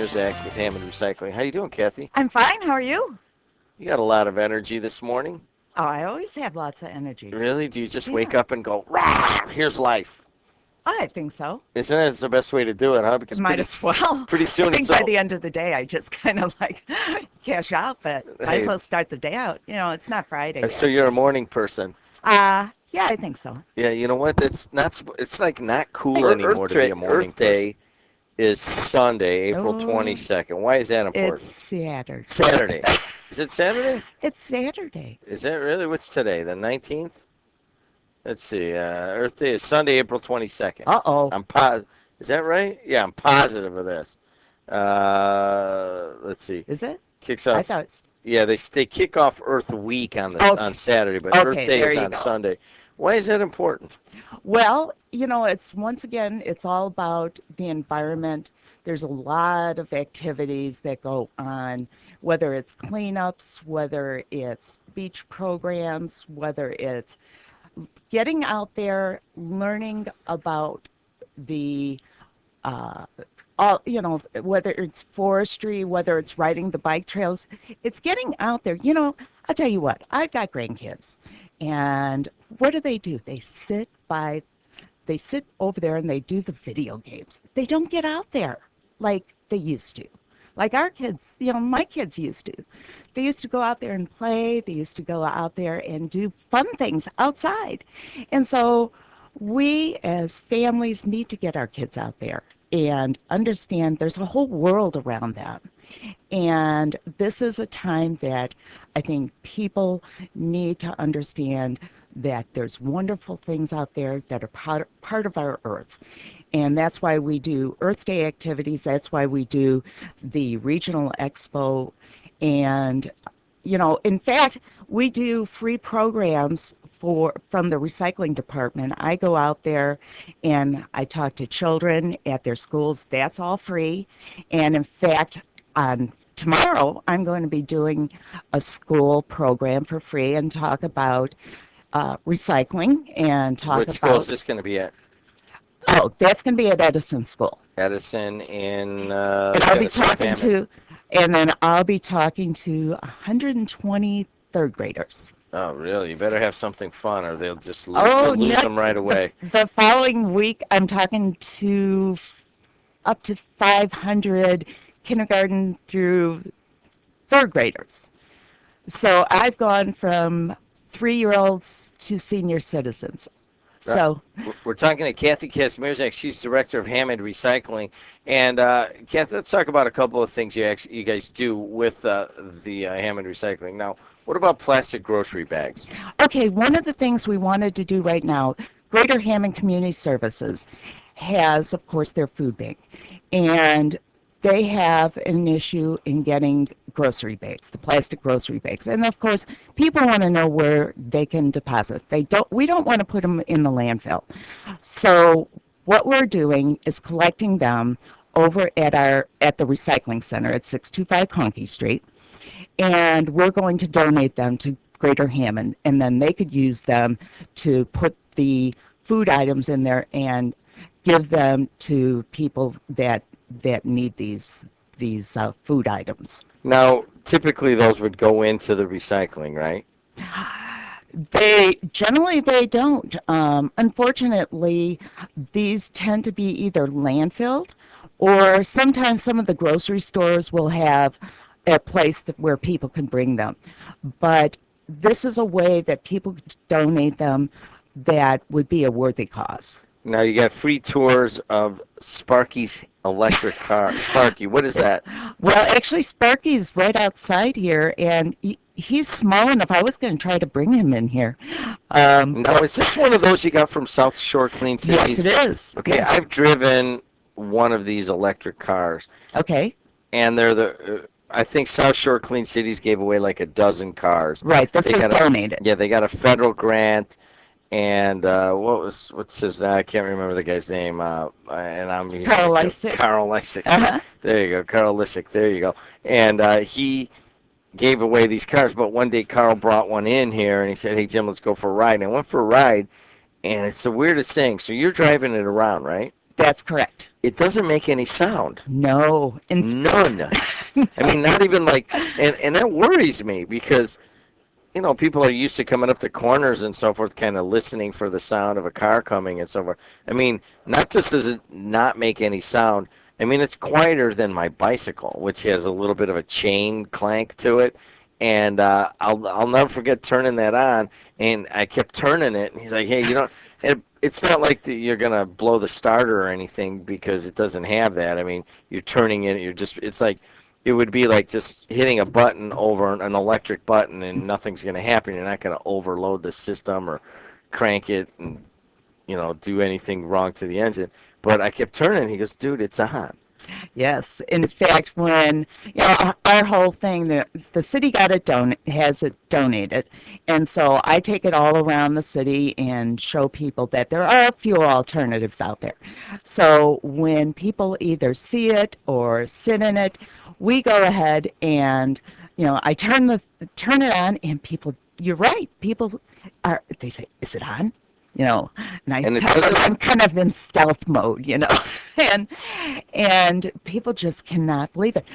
Mirzak with Hammond Recycling. How you doing, Kathy? I'm fine. How are you? You got a lot of energy this morning. Oh, I always have lots of energy. Really? Do you just Yeah. wake up and go, rah, here's life? I think so. Isn't that the best way to do it, huh? Because Might as well. pretty soon I think it's by all... the end of the day, I just kind of like cash out, but might Hey. as well start the day out. You know, it's not Friday So yet. you're a morning person. Yeah, I think so. Yeah, you know what? It's like not cool anymore to be a morning Earth Day person. Is Sunday, April Oh. 22nd. Why is that important? It's Saturday. Saturday. Is it Saturday? It's Saturday. Is that really? What's today? The 19th? Let's see. Earth Day is Sunday, April 22nd. Uh-oh. Is that right? Yeah, I'm positive of this. Let's see. Is it? Kicks I off. thought it's... Yeah, they kick off Earth Week on Okay. on Saturday, but Okay, Earth Day there is you on go. Sunday. Why is that important? Well, you know, it's once again, it's all about the environment. There's a lot of activities that go on, whether it's cleanups, whether it's beach programs, whether it's getting out there, learning about the, whether it's forestry, whether it's riding the bike trails. It's getting out there. You know, I'll tell you what, I've got grandkids. And what do? They sit over there and they do the video games. They don't get out there like they used to. Like our kids, you know, my kids used to. They used to go out there and play. They used to go out there and do fun things outside. And so we as families need to get our kids out there and understand there's a whole world around them. And this is a time that I think people need to understand that there's wonderful things out there that are part of our earth. And that's why we do Earth Day activities. That's why we do the regional expo. And, you know, in fact, we do free programs from the recycling department. I go out there and I talk to children at their schools. That's all free. And in fact, tomorrow, I'm going to be doing a school program for free and talk about recycling and talk about... What school is this going to be at? Oh, that's going to be at Edison School. Edison in... And I'll be talking Hammond. to... And then I'll be talking to 120 third graders. Oh, really? You better have something fun or they'll just Oh, lose no, them right away. The following week, I'm talking to up to 500 kindergarten through third graders. So I've gone from 3-year-olds to senior citizens. So We're talking to Kathy Mirzak. She's director of Hammond Recycling. And Kathy, let's talk about a couple of things you guys do with the Hammond Recycling. Now, what about plastic grocery bags? okay, one of the things we wanted to do right now, Greater Hammond Community Services has, of course, their food bank. And they have an issue in getting grocery bags, the plastic grocery bags. And of course, people want to know where they can deposit. We don't want to put them in the landfill. So what we're doing is collecting them over at the recycling center at 625 Conkey Street. And we're going to donate them to Greater Hammond, and then they could use them to put the food items in there and give them to people that need these food items. Now, typically those would go into the recycling, right? They don't. Unfortunately, these tend to be either landfilled, or sometimes some of the grocery stores will have a place where people can bring them. But this is a way that people could donate them that would be a worthy cause. Now, you got free tours of Sparky's electric car. Sparky, what is that? Well, actually, Sparky's right outside here, and he's small enough. I was going to try to bring him in here. Now, is this one of those you got from South Shore Clean Cities? Yes, it is. Okay, Yes. I've driven one of these electric cars, Okay. and they're I think South Shore Clean Cities gave away like a dozen cars. Right. This They was got a- donated. Yeah, they got a federal grant, and what's his? I can't remember the guy's name. And I'm Carl Lysick. Carl Lysick. Uh-huh. There you go, Carl Lysick. There you go. And he gave away these cars, but one day Carl brought one in here, and he said, "Hey Jim, let's go for a ride." And I went for a ride, and it's the weirdest thing. So you're driving it around, right? That's correct. It doesn't make any sound. No. None. I mean, not even like, and that worries me because, you know, people are used to coming up to corners and so forth, kind of listening for the sound of a car coming and so forth. I mean, not just does it not make any sound, I mean, it's quieter than my bicycle, which has a little bit of a chain clank to it. And I'll never forget turning that on, and I kept turning it, and he's like, hey, you know, it's not like you're gonna blow the starter or anything because it doesn't have that. I mean, you're turning it, it's like it would be like just hitting a button over an electric button, and nothing's gonna happen. You're not gonna overload the system or crank it and, you know, do anything wrong to the engine. But I kept turning, and he goes, dude, it's on. Yes. In fact, when our whole thing, the city has it donated, and so I take it all around the city and show people that there are fuel alternatives out there. So when people either see it or sit in it, we go ahead and I turn it on, and people, you're right, they say, is it on? And I tell them I'm kind of in stealth mode, and people just cannot believe it.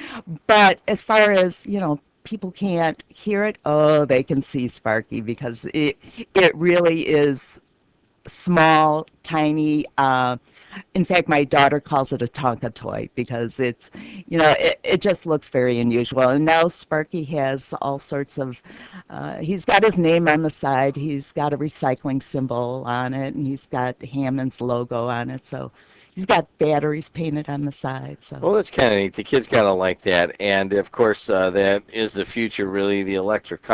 But as far as, people can't hear it, oh, they can see Sparky because it really is small, tiny. In fact, my daughter calls it a Tonka toy because it's, it just looks very unusual. And now Sparky has all sorts of, he's got his name on the side, he's got a recycling symbol on it, and he's got Hammond's logo on it. So he's got batteries painted on the side. So. Well, that's kind of neat. The kids kind of like that. And, of course, that is the future, really, the electric car.